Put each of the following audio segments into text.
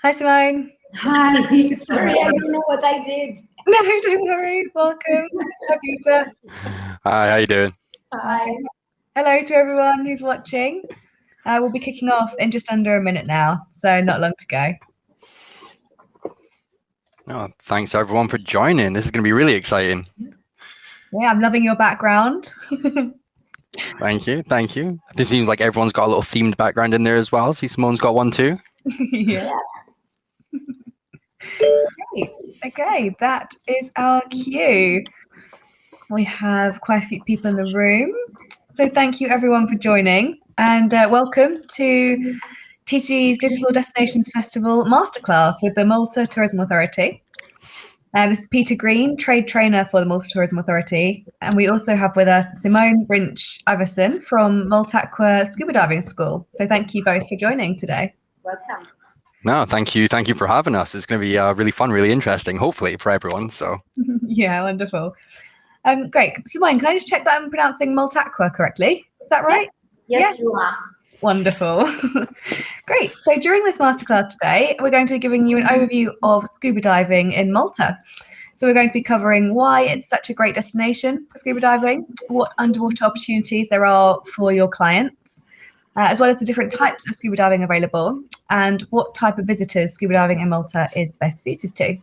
Hi, Simone. Hi, sorry, I don't know what I did. No, don't worry. Welcome. Hi, Peter. Hi, how you doing? Hi. Hello to everyone who's watching. We'll be kicking off in just under a minute now, so not long to go. Oh, thanks everyone for joining. This is going to be really exciting. Yeah, I'm loving your background. Thank you. It seems like everyone's got a little themed background in there as well. See, Simone's got one too. Yeah. Okay, that is our cue. We have quite a few people in the room. So thank you everyone for joining, and welcome to TTG's Digital Destinations Festival Masterclass with the Malta Tourism Authority. This is Peter Green, Trade Trainer for the Malta Tourism Authority. And we also have with us Simone Brinch-Iverson from Malta Scuba Diving School. So thank you both for joining today. Welcome. No, thank you for having us. It's going to be really fun, really interesting, hopefully for everyone. So Yeah, wonderful. Great. Simone, can I just check that I'm pronouncing Malta correctly? Is that right? Yes, you are. Wonderful. Great. So during this masterclass today, we're going to be giving you an overview of scuba diving in Malta. So we're going to be covering why it's such a great destination for scuba diving, what underwater opportunities there are for your clients, as well as the different types of scuba diving available, and what type of visitors scuba diving in Malta is best suited to.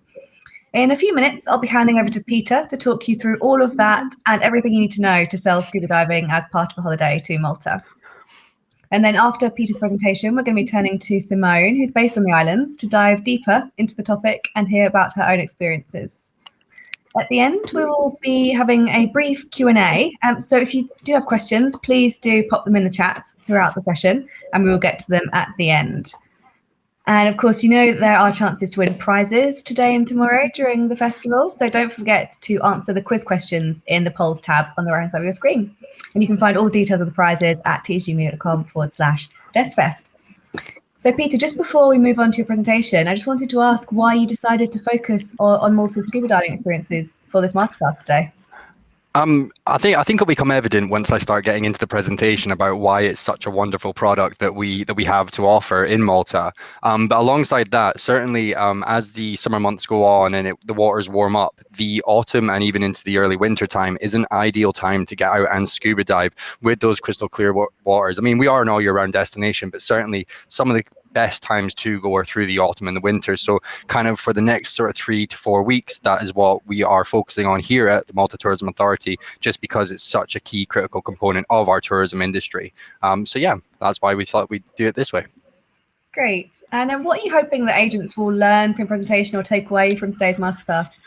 In a few minutes, I'll be handing over to Peter to talk you through all of that and everything you need to know to sell scuba diving as part of a holiday to Malta. And then after Peter's presentation, we're going to be turning to Simone, who's based on the islands, to dive deeper into the topic and hear about her own experiences. At the end, we will be having a brief Q&A. So if you do have questions, please do pop them in the chat throughout the session, and we will get to them at the end. And of course, you know there are chances to win prizes today and tomorrow during the festival. So don't forget to answer the quiz questions in the polls tab on the right hand side of your screen. And you can find all the details of the prizes at tgmedia.com/DestFest. So Peter, just before we move on to your presentation, I just wanted to ask why you decided to focus on Malta's scuba diving experiences for this masterclass today. I think it'll become evident once I start getting into the presentation about why it's such a wonderful product that we have to offer in Malta. But alongside that, certainly as the summer months go on and the waters warm up, the autumn and even into the early winter time is an ideal time to get out and scuba dive with those crystal clear waters. I mean, we are an all year round destination, but certainly some of the best times to go are through the autumn and the winter. So kind of for the next sort of 3 to 4 weeks, that is what we are focusing on here at the Malta Tourism Authority, just because it's such a key critical component of our tourism industry. So yeah, that's why we thought we'd do it this way. Great. And then what are you hoping that agents will learn from your presentation or take away from today's masterclass?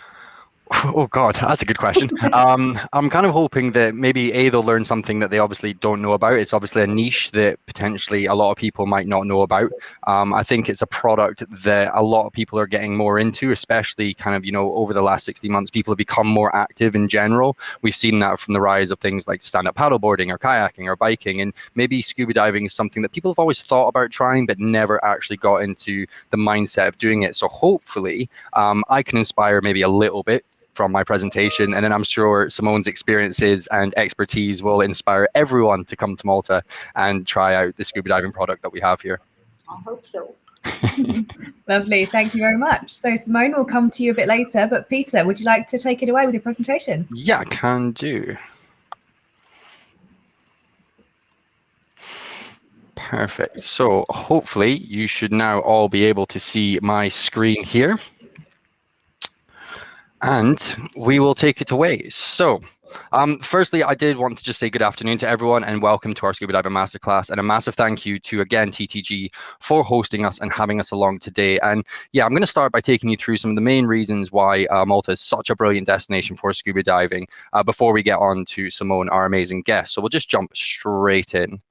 Oh God, that's a good question. I'm kind of hoping that maybe they'll learn something that they obviously don't know about. It's obviously a niche that potentially a lot of people might not know about. I think it's a product that a lot of people are getting more into, especially kind of, over the last 60 months, people have become more active in general. We've seen that from the rise of things like stand-up paddleboarding or kayaking or biking, and maybe scuba diving is something that people have always thought about trying, but never actually got into the mindset of doing it. So hopefully I can inspire maybe a little bit from my presentation, and then I'm sure Simone's experiences and expertise will inspire everyone to come to Malta and try out the scuba diving product that we have here. I hope so. Lovely, thank you very much. So Simone will come to you a bit later, but Peter, would you like to take it away with your presentation? Yeah, can do. Perfect. So hopefully you should now all be able to see my screen here. And we will take it away. So firstly, I did want to just say good afternoon to everyone and welcome to our Scuba Diving Masterclass, and a massive thank you to, again, TTG for hosting us and having us along today. And yeah, I'm going to start by taking you through some of the main reasons why Malta is such a brilliant destination for scuba diving before we get on to Simone, our amazing guest. So we'll just jump straight in.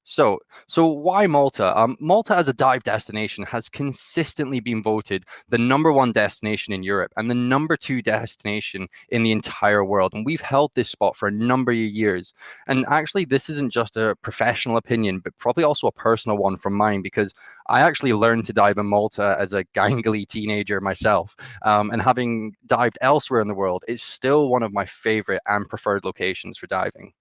So why Malta? Malta as a dive destination has consistently been voted the #1 destination in Europe and the #2 destination in the entire world. And we've held this spot for a number of years. And actually, this isn't just a professional opinion, but probably also a personal one from mine, because I actually learned to dive in Malta as a gangly teenager myself. And having dived elsewhere in the world, it's still one of my favorite and preferred locations for diving.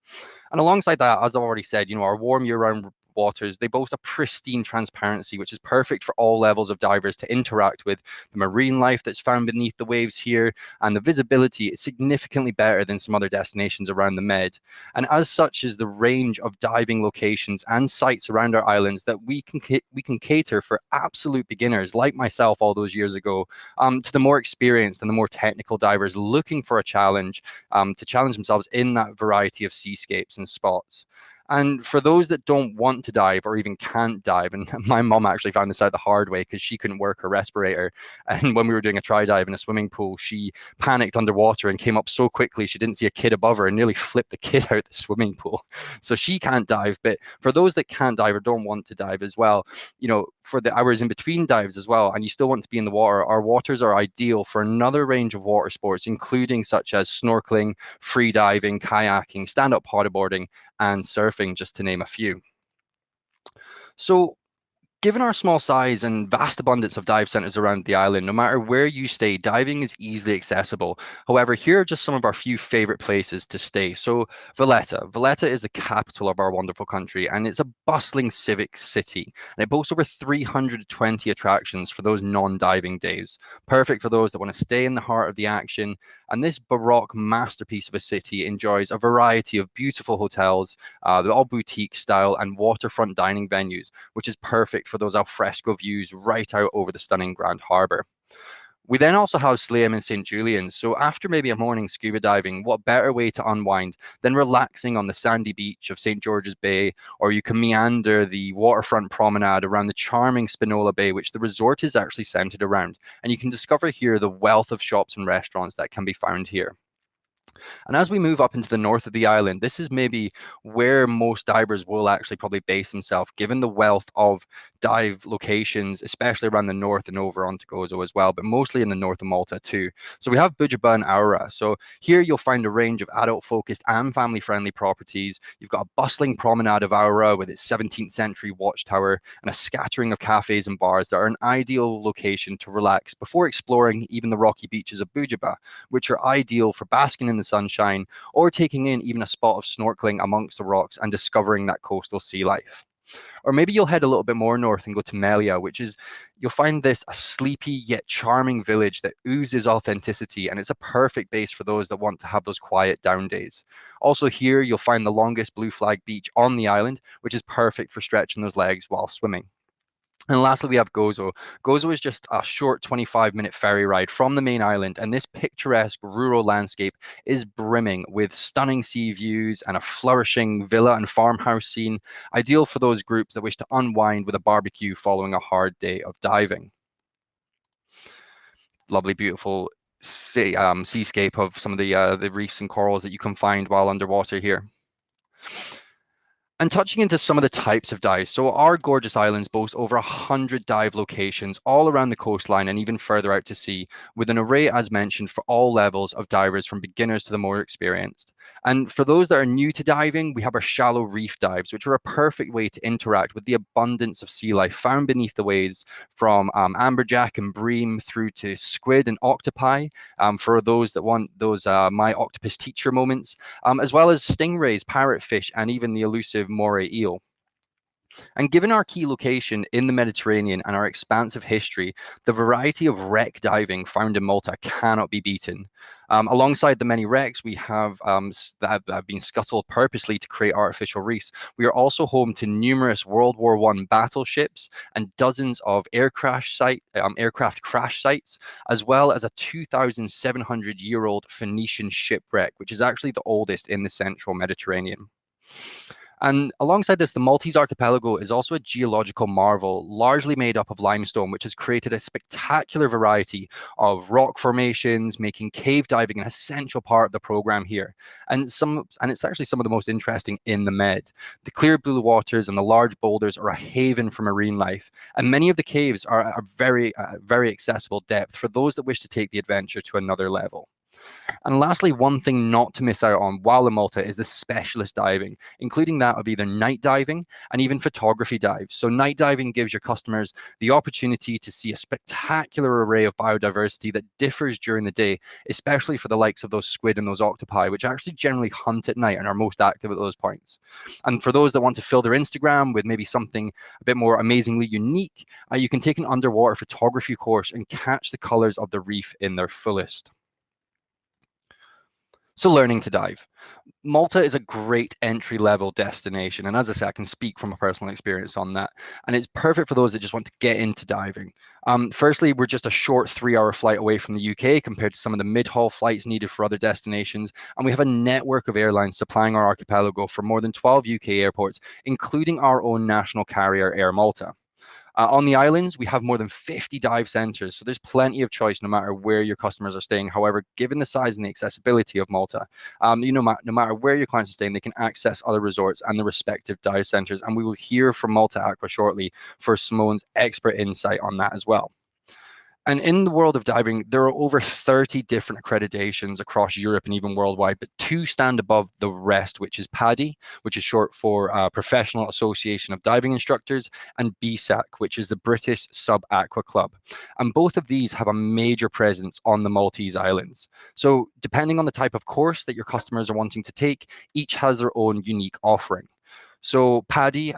And alongside that, as I've already said, our warm year-round waters, they boast a pristine transparency, which is perfect for all levels of divers to interact with. The marine life that's found beneath the waves here, and the visibility is significantly better than some other destinations around the Med. And as such is the range of diving locations and sites around our islands that we can cater for absolute beginners like myself all those years ago, to the more experienced and the more technical divers looking for a challenge, to challenge themselves in that variety of seascapes and spots. And for those that don't want to dive or even can't dive, and my mom actually found this out the hard way because she couldn't work her respirator. And when we were doing a try dive in a swimming pool, she panicked underwater and came up so quickly she didn't see a kid above her and nearly flipped the kid out the swimming pool. So she can't dive. But for those that can't dive or don't want to dive as well, you know, for the hours in between dives as well, and you still want to be in the water, our waters are ideal for another range of water sports, including such as snorkeling, free diving, kayaking, stand-up paddleboarding, and surfing, just to name a few. So given our small size and vast abundance of dive centers around the island, no matter where you stay, diving is easily accessible. However, here are just some of our few favorite places to stay. So Valletta. Valletta is the capital of our wonderful country, and it's a bustling civic city. And it boasts over 320 attractions for those non-diving days. Perfect for those that want to stay in the heart of the action. And this Baroque masterpiece of a city enjoys a variety of beautiful hotels, they're all boutique style and waterfront dining venues, which is perfect for those alfresco views right out over the stunning Grand Harbour. We then also have Sliam and St. Julian's. So after maybe a morning scuba diving, what better way to unwind than relaxing on the sandy beach of St. George's Bay, or you can meander the waterfront promenade around the charming Spinola Bay, which the resort is actually centered around. And you can discover here the wealth of shops and restaurants that can be found here. And as we move up into the north of the island, this is maybe where most divers will actually probably base themselves, given the wealth of dive locations, especially around the north and over onto Gozo as well, but mostly in the north of Malta too. So we have Bujaban Aura. So here you'll find a range of adult-focused and family-friendly properties. You've got a bustling promenade of Aura with its 17th century watchtower and a scattering of cafes and bars that are an ideal location to relax before exploring even the rocky beaches of Bujaba, which are ideal for basking in the sunshine or taking in even a spot of snorkeling amongst the rocks and discovering that coastal sea life. Or maybe you'll head a little bit more north and go to Melia, which is, you'll find this a sleepy yet charming village that oozes authenticity, and it's a perfect base for those that want to have those quiet down days. Also here, you'll find the longest blue flag beach on the island, which is perfect for stretching those legs while swimming. And lastly, we have Gozo. Gozo is just a short 25-minute ferry ride from the main island, and this picturesque rural landscape is brimming with stunning sea views and a flourishing villa and farmhouse scene, ideal for those groups that wish to unwind with a barbecue following a hard day of diving. Lovely, beautiful seascape of some of the reefs and corals that you can find while underwater here. And touching into some of the types of dives, so our gorgeous islands boast over 100 dive locations all around the coastline and even further out to sea, with an array, as mentioned, for all levels of divers from beginners to the more experienced. And for those that are new to diving, we have our shallow reef dives, which are a perfect way to interact with the abundance of sea life found beneath the waves, from amberjack and bream through to squid and octopi, for those that want those my octopus teacher moments, as well as stingrays, parrotfish, and even the elusive moray eel. And given our key location in the Mediterranean and our expansive history, the variety of wreck diving found in Malta cannot be beaten. Alongside the many wrecks we have that have been scuttled purposely to create artificial reefs, we are also home to numerous World War I battleships and dozens of aircraft crash sites, as well as a 2,700-year-old Phoenician shipwreck, which is actually the oldest in the central Mediterranean. And alongside this, the Maltese archipelago is also a geological marvel, largely made up of limestone, which has created a spectacular variety of rock formations, making cave diving an essential part of the program here. And it's actually some of the most interesting in the Med. The clear blue waters and the large boulders are a haven for marine life, and many of the caves are a very accessible depth for those that wish to take the adventure to another level. And lastly, one thing not to miss out on while in Malta is the specialist diving, including that of either night diving and even photography dives. So night diving gives your customers the opportunity to see a spectacular array of biodiversity that differs during the day, especially for the likes of those squid and those octopi, which actually generally hunt at night and are most active at those points. And for those that want to fill their Instagram with maybe something a bit more amazingly unique, you can take an underwater photography course and catch the colors of the reef in their fullest. So learning to dive. Malta is a great entry-level destination. And as I say, I can speak from a personal experience on that. And it's perfect for those that just want to get into diving. Firstly, we're just a short 3-hour flight away from the UK compared to some of the mid-haul flights needed for other destinations. And we have a network of airlines supplying our archipelago from more than 12 UK airports, including our own national carrier, Air Malta. On the islands, we have more than 50 dive centres, so there's plenty of choice no matter where your customers are staying. However, given the size and the accessibility of Malta, no matter where your clients are staying, they can access other resorts and the respective dive centres. And we will hear from Malta Aqua shortly for Simone's expert insight on that as well. And in the world of diving, there are over 30 different accreditations across Europe and even worldwide, but 2 stand above the rest, which is PADI, which is short for Professional Association of Diving Instructors, and BSAC, which is the British Sub-Aqua Club. And both of these have a major presence on the Maltese Islands. So depending on the type of course that your customers are wanting to take, each has their own unique offering. So PADI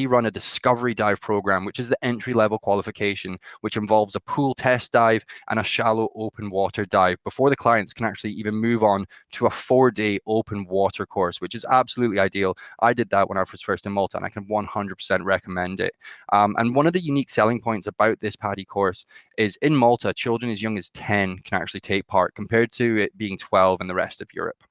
run a discovery dive program, which is the entry-level qualification, which involves a pool test dive and a shallow open water dive before the clients can actually even move on to a 4-day open water course, which is absolutely ideal. I did that when I was first in Malta, and I can 100% recommend it. And one of the unique selling points about this PADI course is in Malta, children as young as 10 can actually take part, compared to it being 12 in the rest of Europe.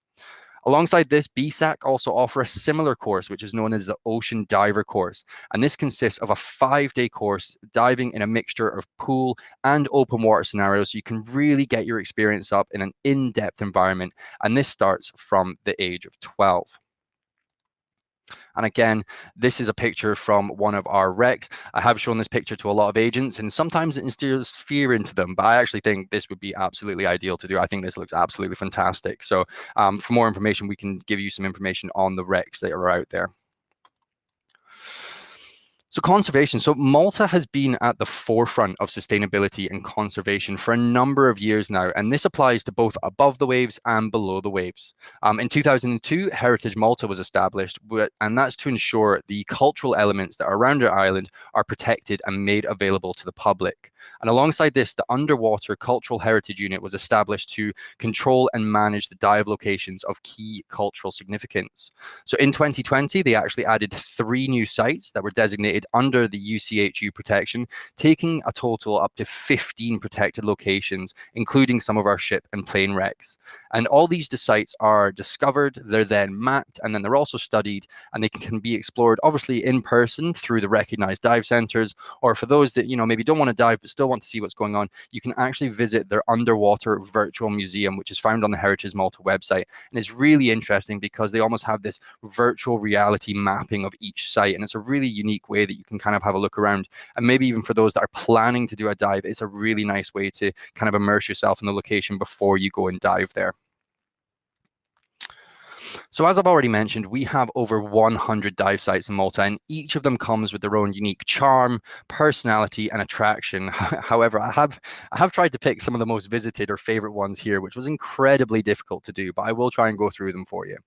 Alongside this, BSAC also offer a similar course, which is known as the Ocean Diver course. And this consists of a 5-day course diving in a mixture of pool and open water scenarios, so you can really get your experience up in an in-depth environment. And this starts from the age of 12. And again, this is a picture from one of our wrecks. I have shown this picture to a lot of agents, and sometimes it instills fear into them, but I actually think this would be absolutely ideal to do. I think this looks absolutely fantastic. So for more information, we can give you some information on the wrecks that are out there. So conservation. So Malta has been at the forefront of sustainability and conservation for a number of years now, and this applies to both above the waves and below the waves. In 2002, Heritage Malta was established, and that's to ensure the cultural elements that are around our island are protected and made available to the public. And alongside this, the Underwater Cultural Heritage Unit was established to control and manage the dive locations of key cultural significance. So in 2020, they actually added 3 new sites that were designated under the UCHU protection, taking a total up to 15 protected locations, including some of our ship and plane wrecks. And all these sites are discovered, they're then mapped, and then they're also studied, and they can be explored obviously in person through the recognized dive centers, or for those that maybe don't want to dive but still want to see what's going on, you can actually visit their underwater virtual museum, which is found on the Heritage Malta website. And it's really interesting because they almost have this virtual reality mapping of each site, and it's a really unique way that you can kind of have a look around. And maybe even for those that are planning to do a dive, it's a really nice way to kind of immerse yourself in the location before you go and dive there. So as I've already mentioned, we have over 100 dive sites in Malta, and each of them comes with their own unique charm, personality, and attraction. However, I have tried to pick some of the most visited or favorite ones here, which was incredibly difficult to do, but I will try and go through them for you.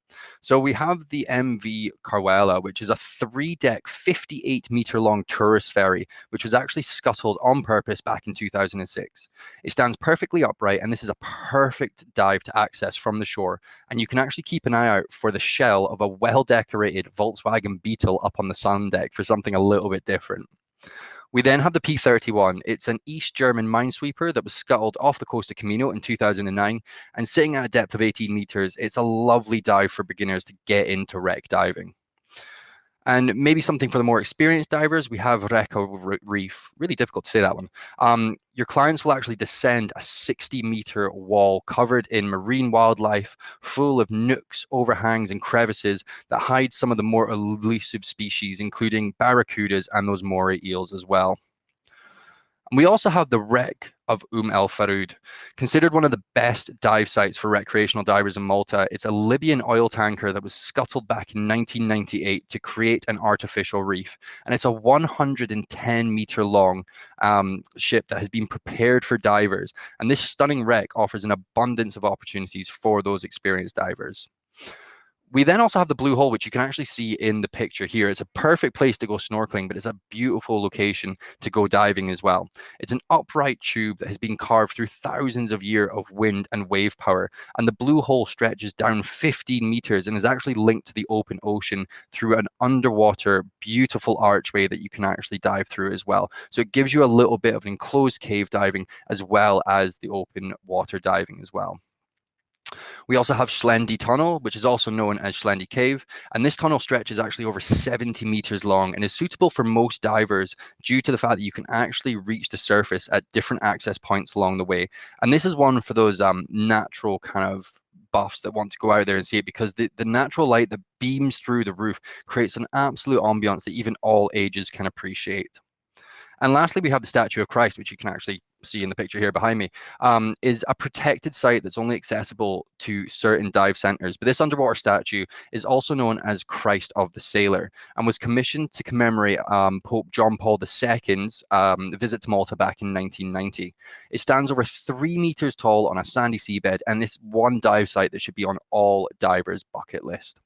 So we have the MV Carwella, which is a 3-deck, 58-meter-long tourist ferry, which was actually scuttled on purpose back in 2006. It stands perfectly upright, and this is a perfect dive to access from the shore, and you can actually keep an eye out for the shell of a well-decorated Volkswagen Beetle up on the sun deck for something a little bit different. We then have the P31. It's an East German minesweeper that was scuttled off the coast of Camino in 2009, and sitting at a depth of 18 meters, it's a lovely dive for beginners to get into wreck diving. And maybe something for the more experienced divers, we have Reef. Really difficult to say that one. Your clients will actually descend a 60-meter wall covered in marine wildlife, full of nooks, overhangs, and crevices that hide some of the more elusive species, including barracudas and those moray eels as well. And we also have the wreck of El Faroud, considered one of the best dive sites for recreational divers in Malta. It's a Libyan oil tanker that was scuttled back in 1998 to create an artificial reef. And it's a 110-meter long ship that has been prepared for divers. And this stunning wreck offers an abundance of opportunities for those experienced divers. We then also have the blue hole, which you can actually see in the picture here. It's a perfect place to go snorkeling, but it's a beautiful location to go diving as well. It's an upright tube that has been carved through thousands of years of wind and wave power. And the blue hole stretches down 15 meters and is actually linked to the open ocean through an underwater, beautiful archway that you can actually dive through as well. So it gives you a little bit of enclosed cave diving as well as the open water diving as well. We also have Shlendi Tunnel, which is also known as Shlendi Cave. And this tunnel stretches actually over 70 meters long and is suitable for most divers due to the fact that you can actually reach the surface at different access points along the way. And this is one for those natural kind of buffs that want to go out there and see it, because the natural light that beams through the roof creates an absolute ambiance that even all ages can appreciate. And lastly, we have the Statue of Christ, which you can actually see in the picture here behind me, is a protected site that's only accessible to certain dive centers. But this underwater statue is also known as Christ of the Sailor and was commissioned to commemorate Pope John Paul II's visit to Malta back in 1990. It stands over 3 meters tall on a sandy seabed, and this one dive site that should be on all divers' bucket list.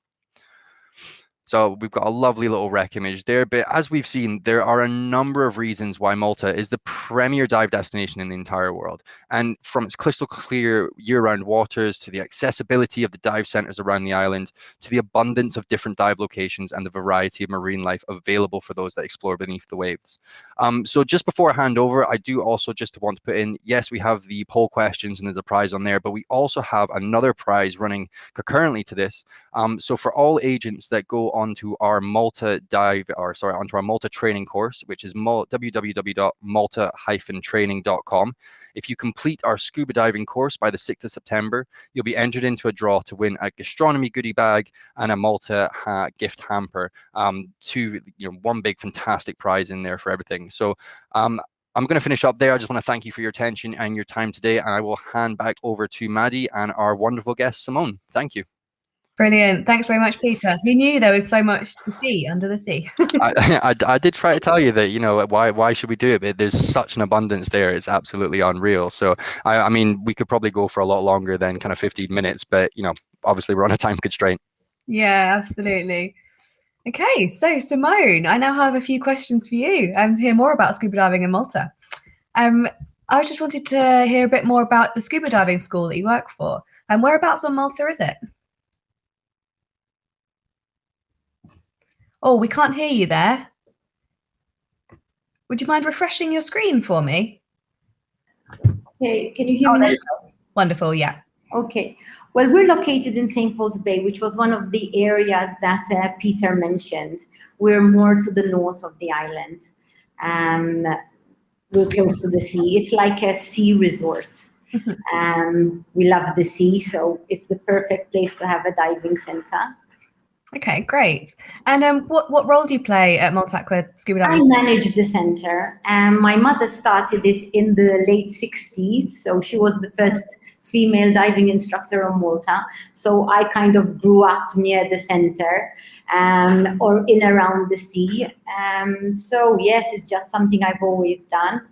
So we've got a lovely little wreck image there, but as we've seen, there are a number of reasons why Malta is the premier dive destination in the entire world. And from its crystal clear year-round waters to the accessibility of the dive centers around the island, to the abundance of different dive locations and the variety of marine life available for those that explore beneath the waves. So just before I hand over, I do also just want to put in, yes, we have the poll questions and there's a prize on there, but we also have another prize running concurrently to this. So for all agents that go onto our Malta onto our Malta training course, which is www.malta-training.com. If you complete our scuba diving course by the 6th of September, you'll be entered into a draw to win a gastronomy goodie bag and a Malta gift hamper. One big fantastic prize in there for everything. So I'm going to finish up there. I just want to thank you for your attention and your time today, and I will hand back over to Maddie and our wonderful guest, Simone. Thank you. Brilliant. Thanks very much, Peter. Who knew there was so much to see under the sea? I did try to tell you that, why should we do it? But there's such an abundance there. It's absolutely unreal. So, I mean, we could probably go for a lot longer than kind of 15 minutes, but, obviously we're on a time constraint. Yeah, absolutely. Okay, so Simone, I now have a few questions for you to hear more about scuba diving in Malta. I just wanted to hear a bit more about the scuba diving school that you work for. And whereabouts on Malta is it? Oh, we can't hear you there. Would you mind refreshing your screen for me? Okay, can you hear me now? Wonderful, yeah. Okay. Well, we're located in St. Paul's Bay, which was one of the areas that Peter mentioned. We're more to the north of the island. We're close to the sea. It's like a sea resort. We love the sea, so it's the perfect place to have a diving center. Okay, great. And what role do you play at Malta Scuba Diving? I manage the center. My mother started it in the late 60s, so she was the first female diving instructor on Malta. So I kind of grew up near the center or in around the sea. So yes, it's just something I've always done.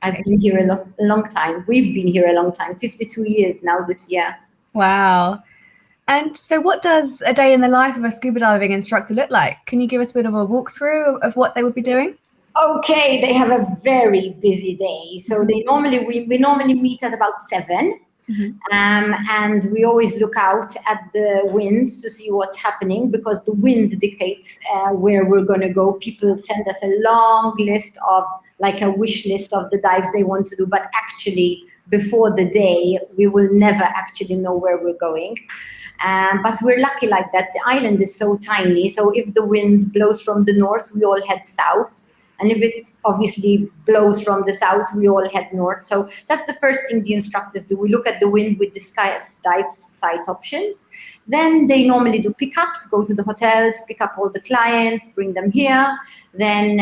I've been here a long time. We've been here a long time, 52 years now this year. Wow. And so what does a day in the life of a scuba diving instructor look like? Can you give us a bit of a walkthrough of what they would be doing? Okay, they have a very busy day. So we normally meet at about 7. And we always look out at the wind to see what's happening, because the wind dictates where we're going to go. People send us a long list of, like a wish list of the dives they want to do, but actually before the day, we will never actually know where we're going. But we're lucky like that. The island is so tiny. So if the wind blows from the north, we all head south. And if it obviously blows from the south, we all head north. So that's the first thing the instructors do. We look at the wind with the dive site options. Then they normally do pickups, go to the hotels, pick up all the clients, bring them here. Then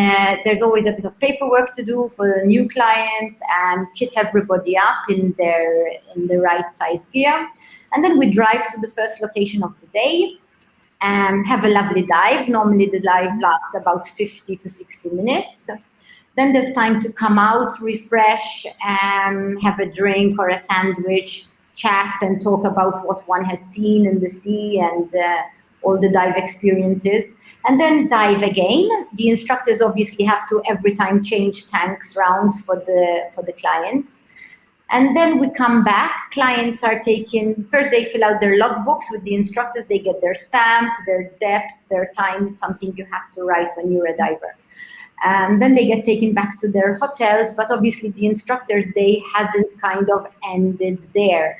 there's always a bit of paperwork to do for the new clients and kit everybody up in the right size gear. And then we drive to the first location of the day. Have a lovely dive. Normally the dive lasts about 50 to 60 minutes. Then there's time to come out, refresh, have a drink or a sandwich, chat and talk about what one has seen in the sea and all the dive experiences. And then dive again. The instructors obviously have to every time change tanks round for the clients. And then we come back, clients are taken, first they fill out their logbooks with the instructors, they get their stamp, their depth, their time, it's something you have to write when you're a diver. Then they get taken back to their hotels, but obviously the instructor's day hasn't kind of ended there.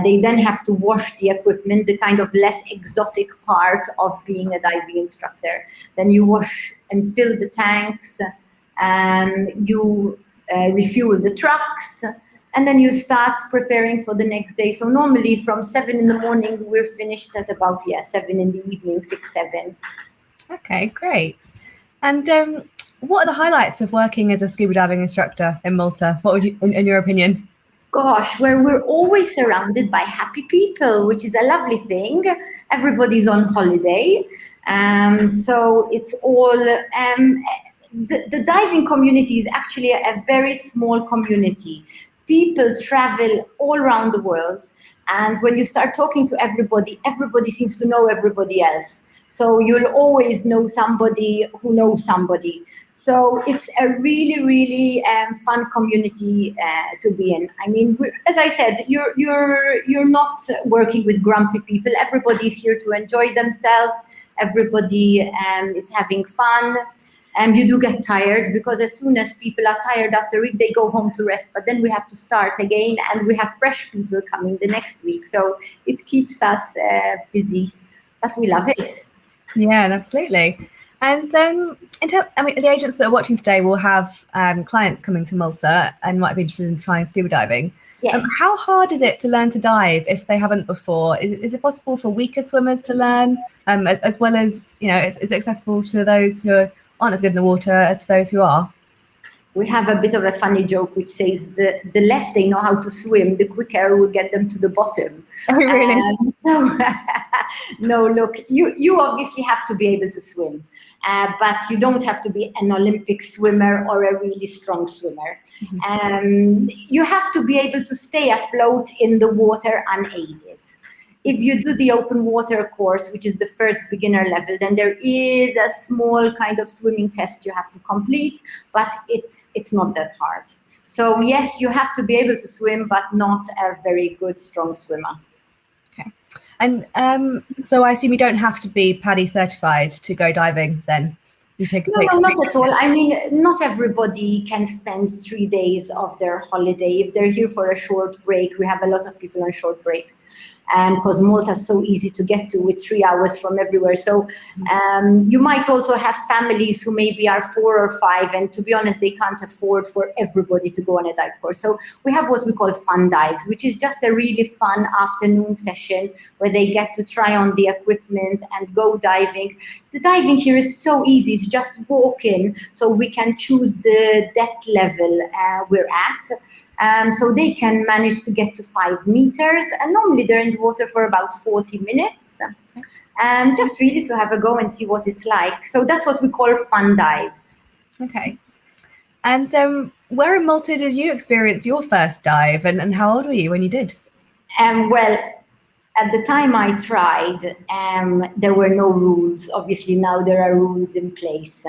They then have to wash the equipment, the kind of less exotic part of being a diving instructor. Then you wash and fill the tanks, you refuel the trucks, and then you start preparing for the next day. So normally from 7 in the morning, we're finished at about 7 in the evening, 6, 7. Okay, great. And what are the highlights of working as a scuba diving instructor in Malta? What would you, in your opinion? Gosh, where we're always surrounded by happy people, which is a lovely thing. Everybody's on holiday. So it's all, the diving community is actually a very small community. People travel all around the world. And when you start talking to everybody, everybody seems to know everybody else. So you'll always know somebody who knows somebody. So it's a really, really fun community to be in. I mean, as I said, you're not working with grumpy people. Everybody's here to enjoy themselves. Everybody is having fun. And you do get tired because as soon as people are tired after a week, they go home to rest. But then we have to start again, and we have fresh people coming the next week. So it keeps us busy, but we love it. Yeah, absolutely. And the agents that are watching today will have clients coming to Malta and might be interested in trying scuba diving. Yes. How hard is it to learn to dive if they haven't before? Is it possible for weaker swimmers to learn, as well as, is it accessible to those who aren't as good in the water as those who are? We have a bit of a funny joke which says the less they know how to swim, the quicker we'll get them to the bottom. Oh, really? No, look, you obviously have to be able to swim, but you don't have to be an Olympic swimmer or a really strong swimmer. Mm-hmm. You have to be able to stay afloat in the water unaided. If you do the open water course, which is the first beginner level, then there is a small kind of swimming test you have to complete, but it's not that hard. So yes, you have to be able to swim, but not a very good, strong swimmer. Okay. And so I assume you don't have to be PADI certified to go diving then? No, not at all. I mean, not everybody can spend 3 days of their holiday. If they're here for a short break, we have a lot of people on short breaks. Because Malta is so easy to get to with 3 hours from everywhere. So you might also have families who maybe are 4 or 5, and to be honest, they can't afford for everybody to go on a dive course. So we have what we call fun dives, which is just a really fun afternoon session where they get to try on the equipment and go diving. The diving here is so easy to just walk in, so we can choose the depth level we're at. So they can manage to get to 5 meters, and normally they're in the water for about 40 minutes, just really to have a go and see what it's like. So that's what we call fun dives. Okay. And where in Malta did you experience your first dive, and how old were you when you did? Well, at the time I tried, there were no rules. Obviously now there are rules in place.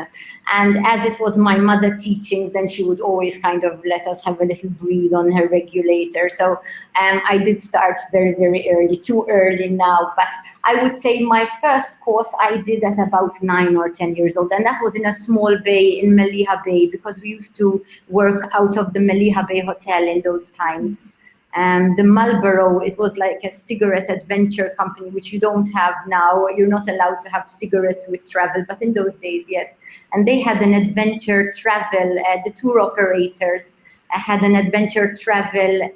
And as it was my mother teaching, then she would always kind of let us have a little breathe on her regulator. So I did start very, very early, too early now. But I would say my first course I did at about 9 or 10 years old. And that was in a small bay in Melliha Bay, because we used to work out of the Melliha Bay Hotel in those times. The Marlboro, it was like a cigarette adventure company, which you don't have now. You're not allowed to have cigarettes with travel, but in those days, yes. And they had an adventure travel, the tour operators had an adventure travel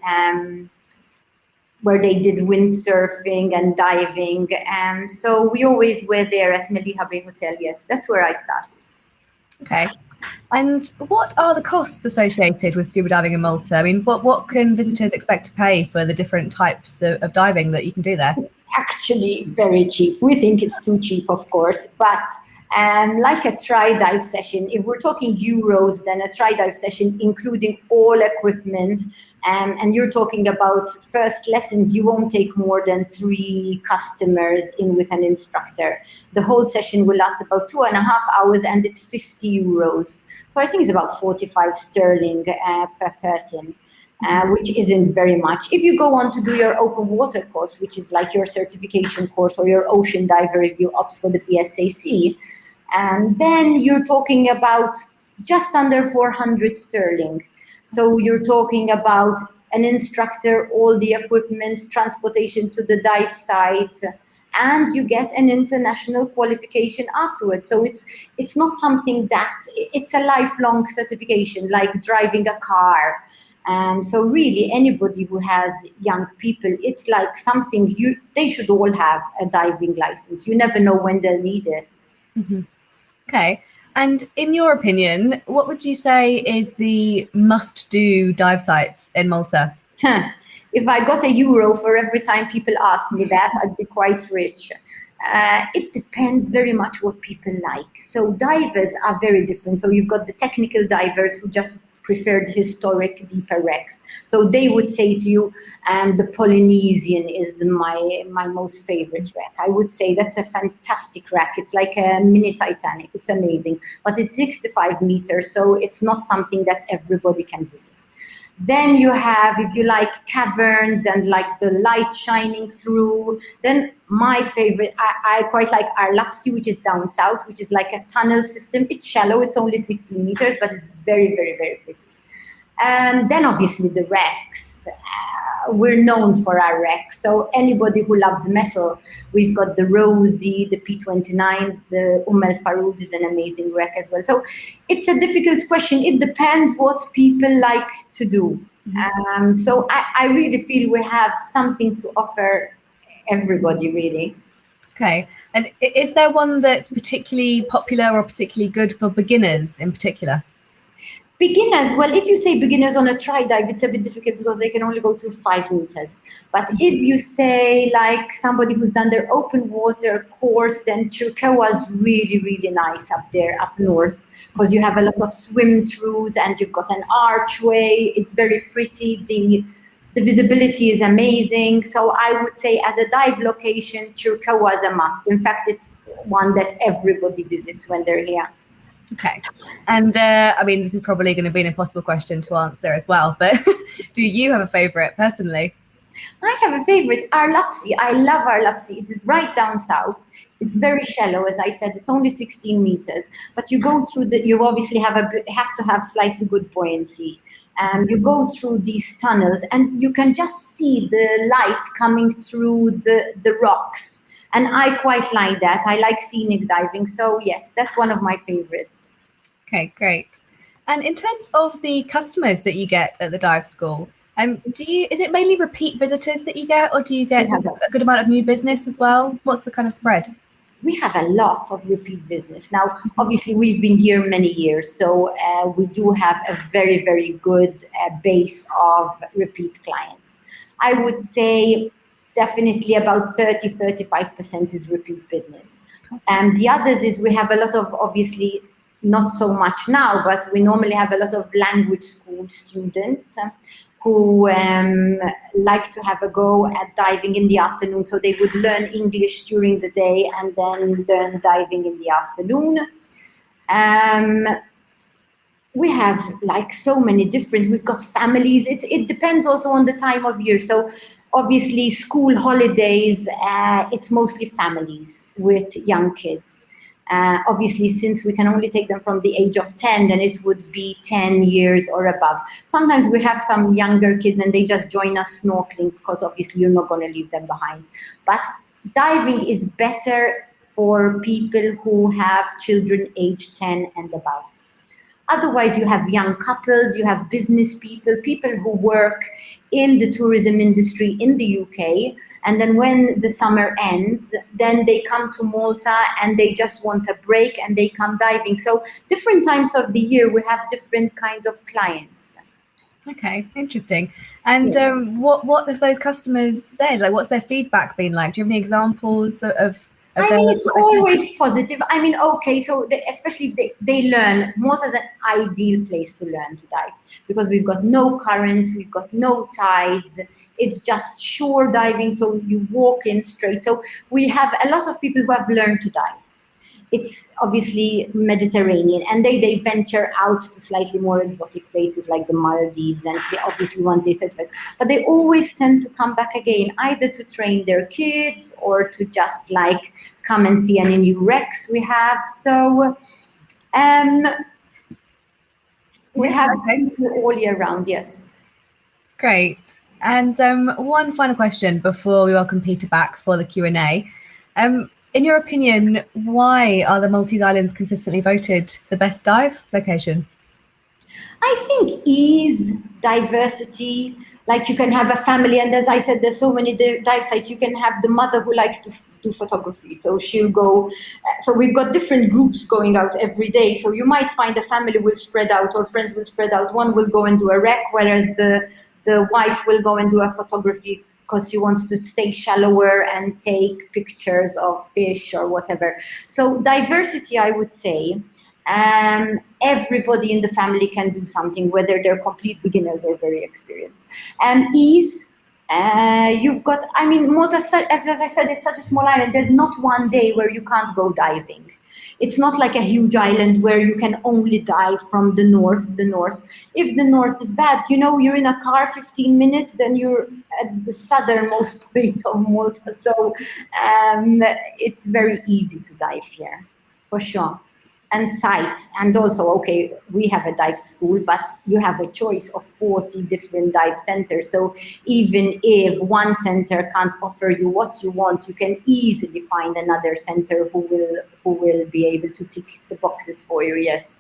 where they did windsurfing and diving. So we always were there at Meliha Bay Hotel, yes. That's where I started. Okay. And what are the costs associated with scuba diving in Malta? I mean, what can visitors expect to pay for the different types of diving that you can do there? Actually, very cheap. We think it's too cheap, of course, but like a tri-dive session, if we're talking euros, then a tri-dive session, including all equipment, and you're talking about first lessons, you won't take more than 3 customers in with an instructor. The whole session will last about 2.5 hours, and it's 50 euros. So I think it's about 45 sterling per person. Which isn't very much. If you go on to do your open water course, which is like your certification course, or your ocean diver if you opt for the BSAC, then you're talking about just under 400 sterling. So you're talking about an instructor, all the equipment, transportation to the dive site, and you get an international qualification afterwards. So it's not something that, it's a lifelong certification, like driving a car. So really, anybody who has young people, it's like something they should all have a diving license. You never know when they'll need it. Mm-hmm. Okay. And in your opinion, what would you say is the must-do dive sites in Malta? If I got €1 for every time people ask me that, I'd be quite rich. It depends very much what people like. So divers are very different. So you've got the technical divers who just preferred historic deeper wrecks. So they would say to you, the Polynesian is my most favorite wreck. I would say that's a fantastic wreck. It's like a mini Titanic. It's amazing. But it's 65 meters, so it's not something that everybody can visit. Then you have, if you like caverns and like the light shining through, then my favorite, I quite like Arlapsi, which is down south, which is like a tunnel system. It's shallow, it's only 16 meters, but it's very, very, very pretty. Then obviously the wrecks. We're known for our wrecks. So anybody who loves metal, we've got the Rosie, the P29, the El Faroud is an amazing wreck as well. So it's a difficult question. It depends what people like to do. So I really feel we have something to offer everybody, really. Okay. And is there one that's particularly popular or particularly good for beginners in particular? Beginners, well, if you say beginners on a tri-dive, it's a bit difficult because they can only go to 5 meters. But if you say like somebody who's done their open water course, then Chirkawa is really, really nice up there, up north, because you have a lot of swim-throughs and you've got an archway. It's very pretty. The visibility is amazing. So I would say as a dive location, Chirkawa is a must. In fact, it's one that everybody visits when they're here. Okay. And I mean, this is probably going to be an impossible question to answer as well, but do you have a favorite personally? I have a favorite, Arlapsi. I love Arlapsi. It's right down south. It's very shallow, as I said. It's only 16 meters, but you go through you obviously have to have slightly good buoyancy. You go through these tunnels and you can just see the light coming through the rocks. And I quite like that. I like scenic diving. So yes, that's one of my favorites. Okay, great. And in terms of the customers that you get at the dive school, is it mainly repeat visitors that you get, or do you get a good amount of new business as well? What's the kind of spread? We have a lot of repeat business. Now, obviously, we've been here many years, so we do have a very, very good base of repeat clients. I would say definitely about 30-35% is repeat business. And the others is we have a lot of, obviously, not so much now, but we normally have a lot of language school students who like to have a go at diving in the afternoon. So they would learn English during the day and then learn diving in the afternoon. We have like so many different, we've got families. It depends also on the time of year. So obviously school holidays, it's mostly families with young kids. Obviously, since we can only take them from the age of 10, then it would be 10 years or above. Sometimes we have some younger kids and they just join us snorkeling because obviously you're not going to leave them behind. But diving is better for people who have children age 10 and above. Otherwise, you have young couples, you have business people, people who work in the tourism industry in the UK. And then when the summer ends, then they come to Malta and they just want a break and they come diving. So different times of the year, we have different kinds of clients. Okay, interesting. And what have those customers said? Like, what's their feedback been like? Do you have any examples of I mean, it's always positive. I mean, okay, so especially if they learn, Malta is an ideal place to learn to dive because we've got no currents, we've got no tides. It's just shore diving, so you walk in straight. So we have a lot of people who have learned to dive. It's obviously Mediterranean, and they venture out to slightly more exotic places like the Maldives, and obviously once they set us, but they always tend to come back again, either to train their kids or to just like come and see any new wrecks we have. So we have all year round, yes. Great. And one final question before we welcome Peter back for the Q&A. In your opinion, why are the Maltese Islands consistently voted the best dive location? I think ease, diversity, like you can have a family, and as I said, there's so many dive sites. You can have the mother who likes to do photography, so she'll go. So we've got different groups going out every day. So you might find a family will spread out or friends will spread out. One will go and do a wreck, whereas the wife will go and do a photography because she wants to stay shallower and take pictures of fish or whatever. So diversity, I would say. Everybody in the family can do something, whether they're complete beginners or very experienced. Ease, you've got, I mean, Malta, as I said, it's such a small island. There's not one day where you can't go diving. It's not like a huge island where you can only dive from the north. If the north is bad, you know, you're in a car 15 minutes, then you're at the southernmost point of Malta. So it's very easy to dive here, for sure. And sites, and also, okay, we have a dive school, but you have a choice of 40 different dive centers. So even if one center can't offer you what you want, you can easily find another center who will be able to tick the boxes for you. Yes.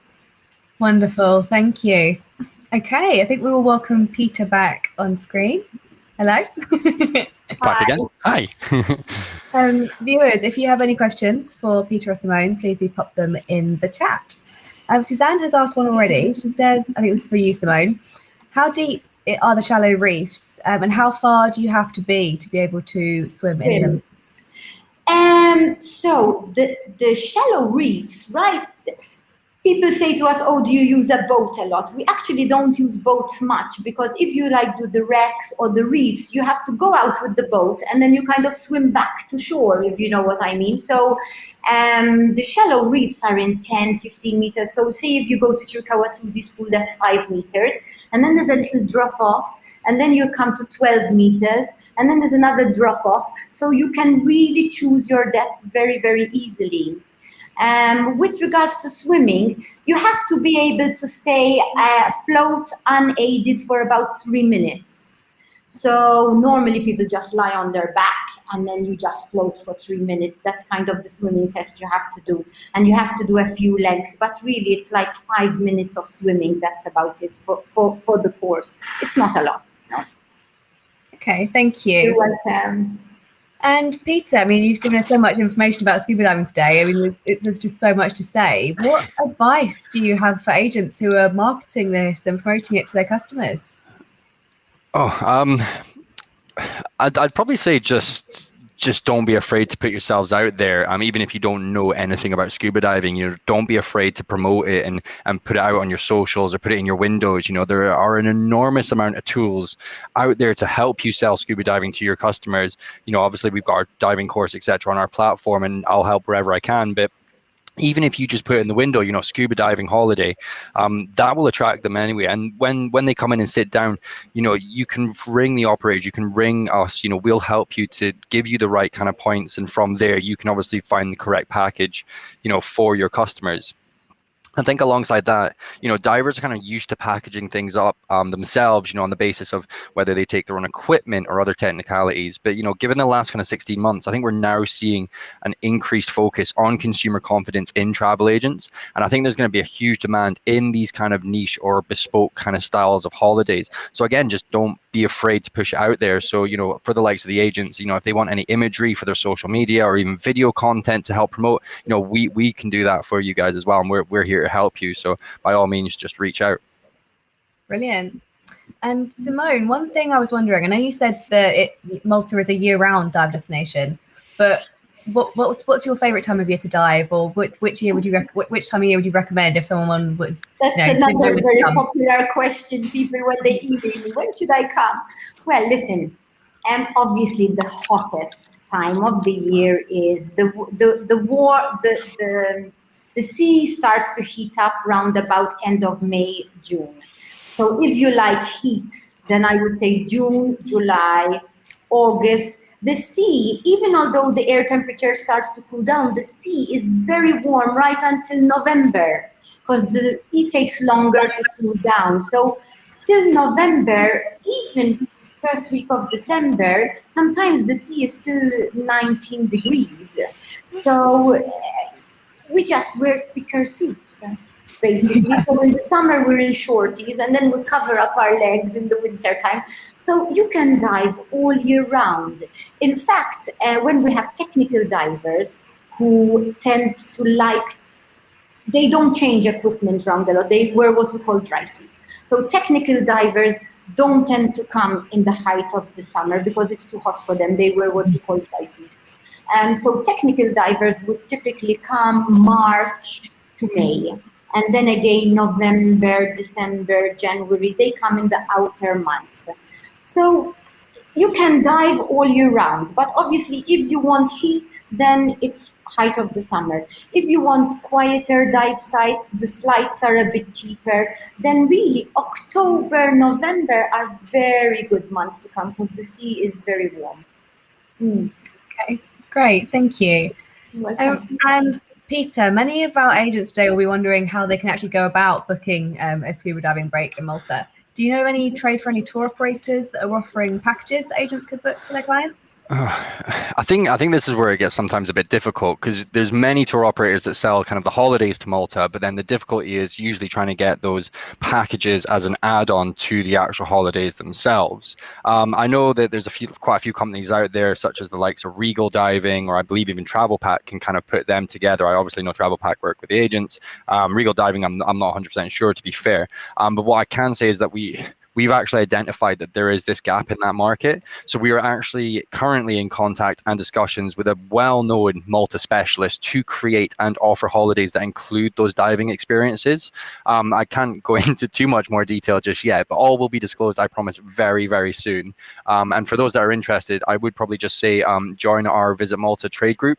Wonderful, thank you. Okay, I think we will welcome Peter back on screen. Hello. Back again. Hi. Viewers, if you have any questions for Peter or Simone, please do pop them in the chat. Suzanne has asked one already. She says, I think this is for you, Simone. How deep are the shallow reefs, and how far do you have to be able to swim in them? So the shallow reefs, right? People say to us, oh, do you use a boat a lot? We actually don't use boats much because if you like do the wrecks or the reefs, you have to go out with the boat and then you kind of swim back to shore, if you know what I mean. So the shallow reefs are in 10, 15 meters. So say if you go to Chirkawa Susie's pool, that's 5 meters. And then there's a little drop off. And then you come to 12 meters. And then there's another drop off. So you can really choose your depth very, very easily. With regards to swimming, you have to be able to stay float unaided for about 3 minutes. So normally people just lie on their back and then you just float for 3 minutes. That's kind of the swimming test you have to do. And you have to do a few legs, but really it's like 5 minutes of swimming. That's about it for the course. It's not a lot. No. Okay, thank you. You're welcome. And Peter, I mean, you've given us so much information about scuba diving today. I mean, there's just so much to say. What advice do you have for agents who are marketing this and promoting it to their customers? I'd probably say just don't be afraid to put yourselves out there. Even if you don't know anything about scuba diving, don't be afraid to promote it and put it out on your socials or put it in your windows. There are an enormous amount of tools out there to help you sell scuba diving to your customers. Obviously we've got our diving course, etc., on our platform, and I'll help wherever I can. But even if you just put it in the window, scuba diving holiday, that will attract them anyway. And when they come in and sit down, you can ring the operators, you can ring us, we'll help you to give you the right kind of points. And from there, you can obviously find the correct package, for your customers. I think alongside that, divers are kind of used to packaging things up themselves, on the basis of whether they take their own equipment or other technicalities. But, given the last kind of 16 months, I think we're now seeing an increased focus on consumer confidence in travel agents. And I think there's going to be a huge demand in these kind of niche or bespoke kind of styles of holidays. So again, just don't be afraid to push it out there. So, for the likes of the agents, if they want any imagery for their social media or even video content to help promote, we can do that for you guys as well. And we're here to help you. So by all means, just reach out. Brilliant. And Simone, one thing I was wondering, I know you said that Malta is a year-round dive destination, but what's your favorite time of year to dive, or which year would you which time of year would you recommend if someone was? That's another very popular question. People, when they email me, when should I come? Well, listen. Obviously, the hottest time of the year is the sea starts to heat up round about end of May, June. So if you like heat, then I would say June, July, August. The sea, even although the air temperature starts to cool down, the sea is very warm right until November, because the sea takes longer to cool down. So till November, even first week of December, sometimes the sea is still 19 degrees. So we just wear thicker suits, basically. So in the summer, we're in shorties, and then we cover up our legs in the winter time. So you can dive all year round. In fact, when we have technical divers who tend to they don't change equipment around a lot. They wear what we call dry suits. So technical divers don't tend to come in the height of the summer because it's too hot for them. They wear what we call dry suits. So technical divers would typically come March to May. And then again, November, December, January, they come in the outer months. So you can dive all year round, but obviously if you want heat, then it's height of the summer. If you want quieter dive sites, the flights are a bit cheaper, then really October, November are very good months to come because the sea is very warm. Okay, great, thank you. And Peter, many of our agents today will be wondering how they can actually go about booking a scuba diving break in Malta. Do you know any trade-friendly tour operators that are offering packages that agents could book for their clients? I think this is where it gets sometimes a bit difficult, because there's many tour operators that sell kind of the holidays to Malta, but then the difficulty is usually trying to get those packages as an add-on to the actual holidays themselves. I know that there's quite a few companies out there, such as the likes of Regal Diving, or I believe even Travel Pack can kind of put them together. I obviously know Travel Pack work with the agents. Regal Diving, I'm not 100% sure, to be fair. But what I can say is that we've actually identified that there is this gap in that market. So we are actually currently in contact and discussions with a well-known Malta specialist to create and offer holidays that include those diving experiences. I can't go into too much more detail just yet, but all will be disclosed, I promise, very, very soon. And for those that are interested, I would probably just say join our Visit Malta trade group,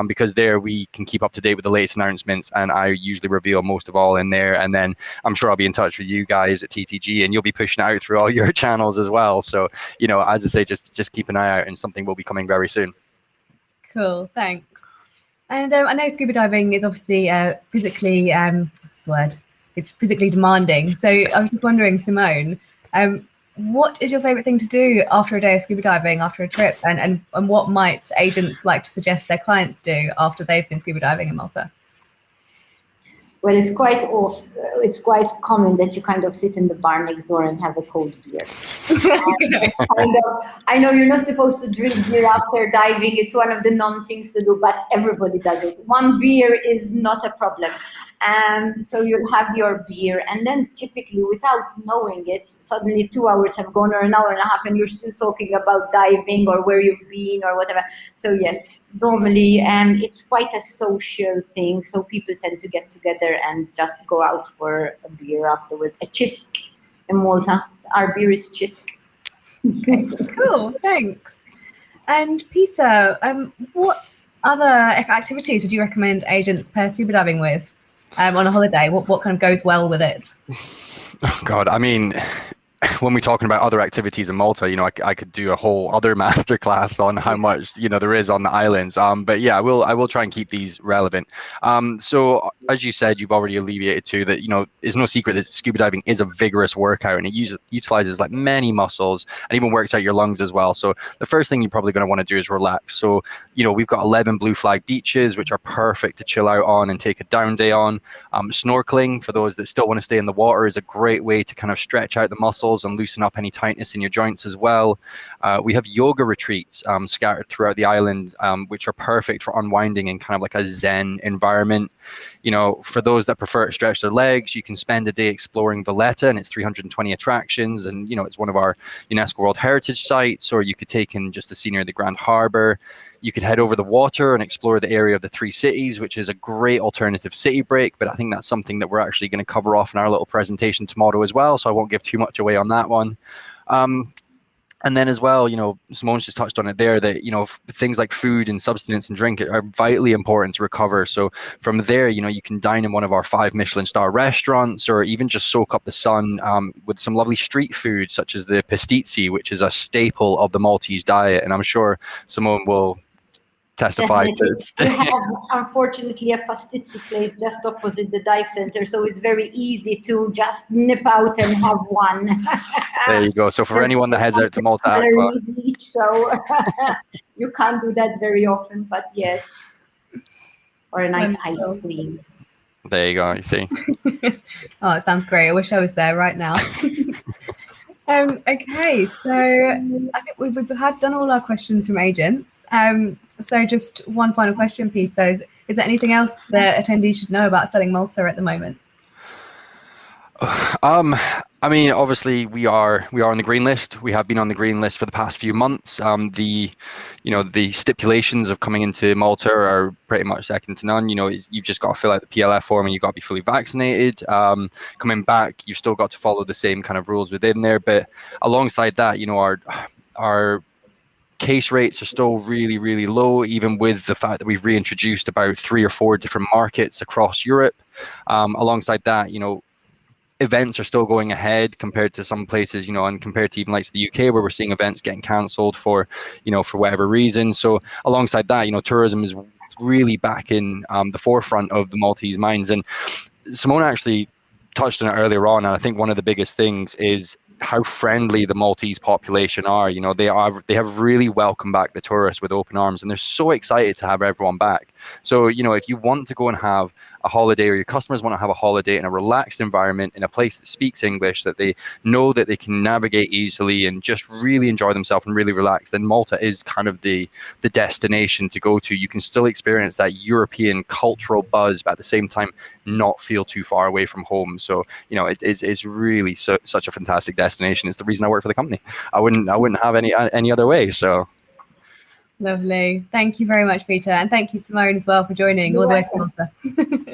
because there we can keep up to date with the latest announcements, and I usually reveal most of all in there. And then I'm sure I'll be in touch with you guys at TTG, and you'll be pushing out through all your channels as well. So, as I say, just keep an eye out, and something will be coming very soon. Cool, thanks. And I know scuba diving is obviously physically, it's physically demanding. So I was just wondering, Simone, what is your favorite thing to do after a day of scuba diving, after a trip, and what might agents like to suggest their clients do after they've been scuba diving in Malta? Well, it's quite common that you kind of sit in the bar next door and have a cold beer. I know you're not supposed to drink beer after diving. It's one of the non-things to do, but everybody does it. One beer is not a problem. So you'll have your beer, and then typically, without knowing it, suddenly 2 hours have gone, or an hour and a half, and you're still talking about diving or where you've been or whatever. So yes, normally it's quite a social thing. So people tend to get together and just go out for a beer afterwards. A chisk in Malta. Our beer is chisk. Okay, cool, thanks. And Peter, what other activities would you recommend agents pair scuba diving with on a holiday? What kind of goes well with it? Oh God, I mean, when we're talking about other activities in Malta, I could do a whole other masterclass on how much there is on the islands. But yeah, I will try and keep these relevant. So as you said, you've already alleviated too that it's no secret that scuba diving is a vigorous workout, and it utilizes like many muscles and even works out your lungs as well. So the first thing you're probably going to want to do is relax. So we've got 11 blue flag beaches which are perfect to chill out on and take a down day on. Snorkeling, for those that still want to stay in the water, is a great way to kind of stretch out the muscles and loosen up any tightness in your joints as well. We have yoga retreats scattered throughout the island, which are perfect for unwinding in kind of like a Zen environment. For those that prefer to stretch their legs, you can spend a day exploring Valletta and its 320 attractions, and it's one of our UNESCO World Heritage sites. Or you could take in just the scenery of the Grand Harbour. You could head over the water and explore the area of the three cities, which is a great alternative city break. But I think that's something that we're actually going to cover off in our little presentation tomorrow as well. So I won't give too much away on that one. And then as well, Simone's just touched on it there, that, things like food and substance and drink are vitally important to recover. So from there, you can dine in one of our 5 Michelin star restaurants, or even just soak up the sun with some lovely street food, such as the pastizzi, which is a staple of the Maltese diet. And I'm sure Simone will testify to We have, unfortunately, a pastizzi place just opposite the dive center, so it's very easy to just nip out and have one. There you go. So for anyone that heads out to Malta Aqua, each, so you can't do that very often, but yes, or a nice ice cream. There you go. You see. Oh, it sounds great. I wish I was there right now. Okay, so I think we've done all our questions from agents. So just one final question, Peter. Is there anything else that attendees should know about selling Malta at the moment? I mean, obviously we are on the green list. We have been on the green list for the past few months. The stipulations of coming into Malta are pretty much second to none. You've just got to fill out the PLF form and you've got to be fully vaccinated. Coming back, you've still got to follow the same kind of rules within there. But alongside that, our case rates are still really, really low, even with the fact that we've reintroduced about 3 or 4 different markets across Europe. Alongside that, events are still going ahead compared to some places, and compared to even like the UK, where we're seeing events getting cancelled for whatever reason. So alongside that, tourism is really back in the forefront of the Maltese minds. And Simone actually touched on it earlier on, and I think one of the biggest things is how friendly the Maltese population are. They have really welcomed back the tourists with open arms, and they're so excited to have everyone back. So if you want to go and have a holiday, or your customers want to have a holiday in a relaxed environment in a place that speaks English, that they know that they can navigate easily and just really enjoy themselves and really relax, then Malta is kind of the destination to go to. You can still experience that European cultural buzz, but at the same time not feel too far away from home. So it's really such a fantastic destination. It's the reason I work for the company. I wouldn't have any other way. So lovely. Thank you very much, Peter, and thank you, Simone, as well, for joining all the way from Malta.